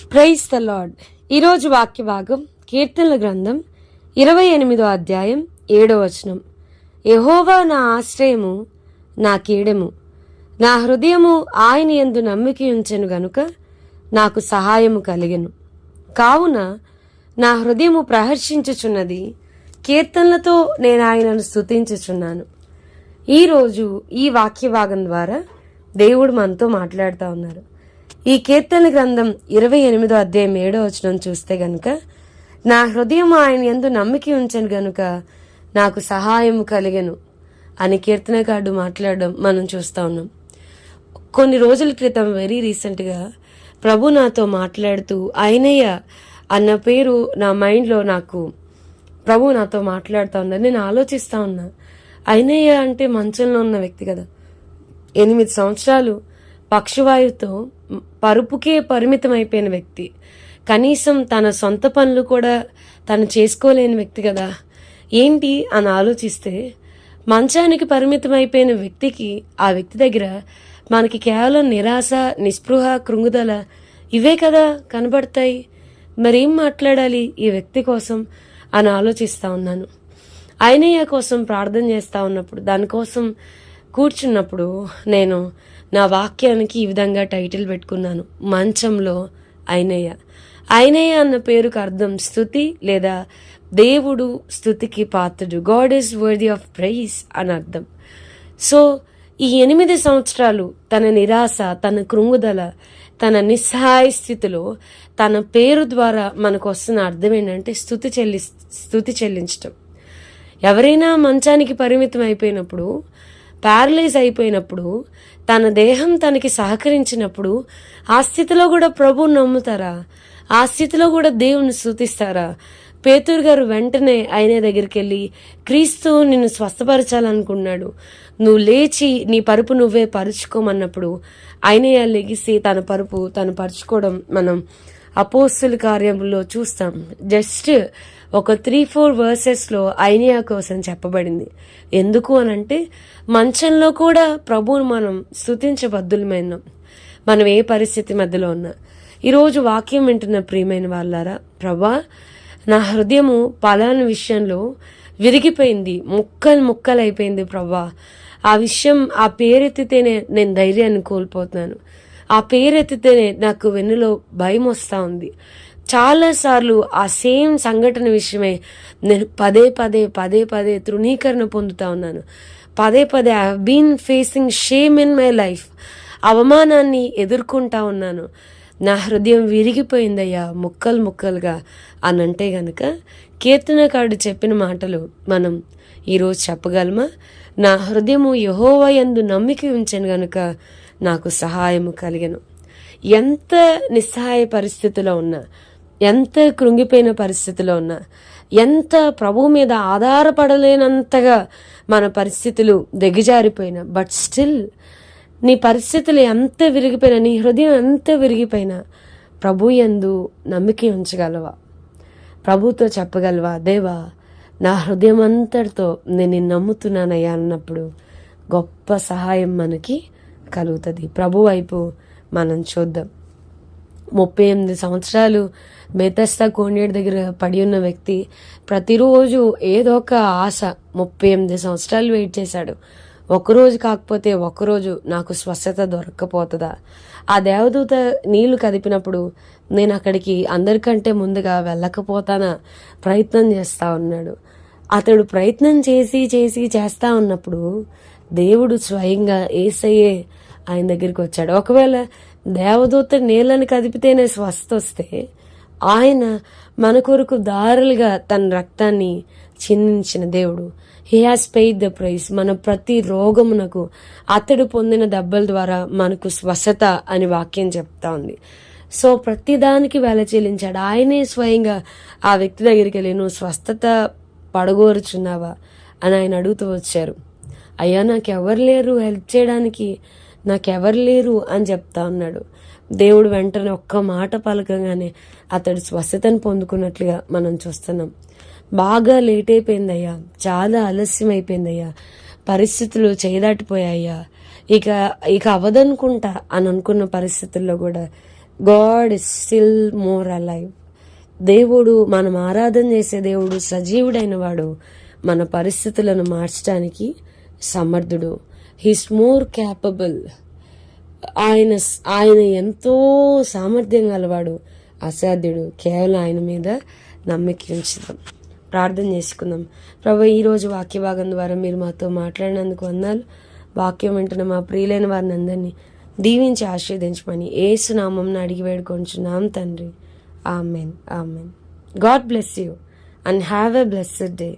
Praise the lord. ఈరోజు వాక్య భాగం కీర్తనల గ్రంథం 28వ అధ్యాయం 7వ వచనం. యెహోవా నా ఆశ్రయము, నా కీడెము, నా హృదయము ఆయన యందు నమ్మిక ఉంచెను గనుక నాకు సహాయము కలిగెను. కావున నా హృదయము ప్రహర్షించుచున్నది, కీర్తనలతో నేను ఆయనను స్తుతించుచున్నాను. ఈరోజు ఈ వాక్య భాగం ద్వారా దేవుడు మనతో మాట్లాడుతూ ఉన్నారు. ఈ కీర్తన గ్రంథం 28వ అధ్యాయం 7వ వచనం చూస్తే గనుక, నా హృదయం ఆయన యందు నమ్మిక ఉంచెను గనుక నాకు సహాయం కలిగెను అని కీర్తనకారుడు మాట్లాడడం మనం చూస్తూ ఉన్నాం. కొన్ని రోజుల క్రితం వెరీ రీసెంట్గా ప్రభు నాతో మాట్లాడుతూ ఆయనయ్య అన్న పేరు నా మైండ్లో ప్రభు నాతో మాట్లాడుతూ ఉన్నారు. నేను ఆలోచిస్తూ ఉన్నా, ఆయనయ్య అంటే మంచంలో ఉన్న వ్యక్తి కదా, 8 సంవత్సరాలు పక్షవాయువుతో పరుపుకే పరిమితం అయిపోయిన వ్యక్తి, కనీసం తన సొంత పనులు కూడా తను చేసుకోలేని వ్యక్తి కదా. ఏంటి అని ఆలోచిస్తే, మంచానికి పరిమితం అయిపోయిన వ్యక్తికి, ఆ వ్యక్తి దగ్గర మనకి కేవలం నిరాశ, నిస్పృహ, కృంగుదల ఇవే కదా కనబడతాయి. మరేం మాట్లాడాలి ఈ వ్యక్తి కోసం అని ఆలోచిస్తూ ఉన్నాను. ఆయనయ్య కోసం ప్రార్థన చేస్తూ ఉన్నప్పుడు, దానికోసం కూర్చున్నప్పుడు నేను నా వాక్యానికి ఈ విధంగా టైటిల్ పెట్టుకున్నాను, మంచంలో ఆయనయ్య. ఆయనయ్య అన్న పేరుకు అర్థం స్తుతి లేదా దేవుడు స్తుతికి పాత్రుడు. God is worthy of praise అని అర్థం. సో ఈ 8 సంవత్సరాలు తన నిరాశ, తన కృంగుదల, తన నిస్సహాయ స్థితిలో తన పేరు ద్వారా మనకు వస్తున్న అర్థం ఏంటంటే స్తుతి చెల్లించటం. ఎవరైనా మంచానికి పరిమితం అయిపోయినప్పుడు, ప్యారలైజ్ అయిపోయినప్పుడు, తన దేహం తనకి సహకరించినప్పుడు ఆ స్థితిలో కూడా ప్రభువుని నమ్ముతారా? ఆ స్థితిలో కూడా దేవుని స్తుతిస్తారా? పేతురు గారు వెంటనే ఆయన దగ్గరికి వెళ్ళి, క్రీస్తు నిన్ను స్వస్థపరచాలనుకున్నాడు, నువ్వు లేచి నీ పరుపు నువ్వే పరుచుకోమన్నప్పుడు ఆయన లెగిసి తన పరుపు తను పరుచుకోవడం మనం అపోస్తుల కార్యంలో చూస్తాం. జస్ట్ ఒక 3-4 వర్సెస్లో ఐనియా కోసం చెప్పబడింది. ఎందుకు అనంటే, మంచంలో కూడా ప్రభువును మనం స్తుతించబద్దులమైనాం, మనం ఏ పరిస్థితి మధ్యలో ఉన్నా. ఈరోజు వాక్యం వింటున్న ప్రియమైన వాళ్ళారా, ప్రభా నా హృదయము పలానా విషయంలో విరిగిపోయింది, ముక్కలు అయిపోయింది ప్రభా. ఆ విషయం, ఆ పేరెత్తితేనే నేను ధైర్యాన్ని కోల్పోతున్నాను, ఆ పేరెత్తితేనే నాకు వెన్నులో భయం వస్తూ ఉంది. చాలాసార్లు ఆ సేమ్ సంఘటన విషయమే నేను పదే తృణీకరణ పొందుతా ఉన్నాను. పదే I have been facing shame in my life. అవమానాన్ని ఎదుర్కొంటా ఉన్నాను. నా హృదయం విరిగిపోయిందయ్యా ముక్కలుగా అని అంటే గనక, కీర్తనకారుడు చెప్పిన మాటలు మనం ఈరోజు చెప్పగలమా? నా హృదయము యెహోవా యందు నమ్మిక ఉంచెను గనుక నాకు సహాయము కలిగెను. ఎంత నిస్సహాయ పరిస్థితిలో ఉన్నా, ఎంత కృంగిపోయిన పరిస్థితిలో ఉన్నా, ఎంత ప్రభు మీద ఆధారపడలేనంతగా మన పరిస్థితులు దిగజారిపోయినా, బట్ స్టిల్ నీ పరిస్థితులు ఎంత విరిగిపోయినా, నీ హృదయం ఎంత విరిగిపోయినా ప్రభు యందు నమ్మిక ఉంచగలవా? ప్రభుతో చెప్పగలవా, దేవా నా హృదయం అంతటితో నేను నిన్ను నమ్ముతున్నానయ్యా అన్నప్పుడు గొప్ప సహాయం మనకి కలుగుతుంది. ప్రభు వైపు మనం చూద్దాం. 38 సంవత్సరాలు బెతెస్దా కోనేరు దగ్గర పడి ఉన్న వ్యక్తి ప్రతిరోజు ఏదో ఒక ఆశ, 38 సంవత్సరాలు వెయిట్ చేశాడు. ఒకరోజు కాకపోతే ఒకరోజు నాకు స్వస్థత దొరక్కపోతుందా? ఆ దేవదూత నీళ్లు కదిపినప్పుడు నేను అక్కడికి అందరికంటే ముందుగా వెళ్ళకపోతానా ప్రయత్నం చేస్తా ఉన్నాడు. అతడు ప్రయత్నం చేస్తా ఉన్నప్పుడు దేవుడు స్వయంగా యేసయ్యే ఆయన దగ్గరికి వచ్చాడు. ఒకవేళ దేవదూత నీళ్ళని కదిపితేనే స్వస్థ వస్తే, ఆయన మన కొరకు దారులుగా తన రక్తాన్ని చిందించిన దేవుడు. He has paid the price. మన ప్రతి రోగమునకు అతడు పొందిన దెబ్బల ద్వారా మనకు స్వస్థత అని వాక్యం చెప్తా ఉంది. సో ప్రతిదానికి వెల చెల్లించాడు. ఆయనే స్వయంగా ఆ వ్యక్తి దగ్గరికి వెళ్ళి, నువ్వు స్వస్థత పడగోరుచున్నావా అని ఆయన అడుగుతూ వచ్చారు. అయ్యా నాకెవరు లేరు హెల్ప్ చేయడానికి, నాకెవరు లేరు అని చెప్తా ఉన్నాడు. దేవుడు వెంటనే ఒక్క మాట పలకగానే అతడు స్వస్థతను పొందుకున్నట్లుగా మనం చూస్తున్నాం. బాగా లేట్ అయిపోయిందయ్యా, చాలా ఆలస్యం అయిపోయిందయ్యా, పరిస్థితులు చేయదాటిపోయాయ్యా, ఇక అవదనుకుంటా అని అనుకున్న పరిస్థితుల్లో కూడా God is still more alive. దేవుడు, మనం ఆరాధన చేసే దేవుడు సజీవుడైన వాడు. మన పరిస్థితులను మార్చడానికి సమర్థుడు. He's more capable. ఆయన ఎంతో సామర్థ్యం గలవాడు, అసాధ్యుడు. కేవలం ఆయన మీద నమ్మిక ఉంచుదాం. ప్రార్థన చేసుకుందాం. ప్రభు, ఈరోజు వాక్య భాగం ద్వారా మీరు మాతో మాట్లాడినందుకు వందనాలు. వాక్యం వింటున్న మా ప్రియులైన వారిని అందరినీ దీవించి ఆశీర్వదించమని యేసు నామమున అడిగి వేడుకొంచున్నాం తండ్రి. Amen. Amen. God bless you and have a blessed day.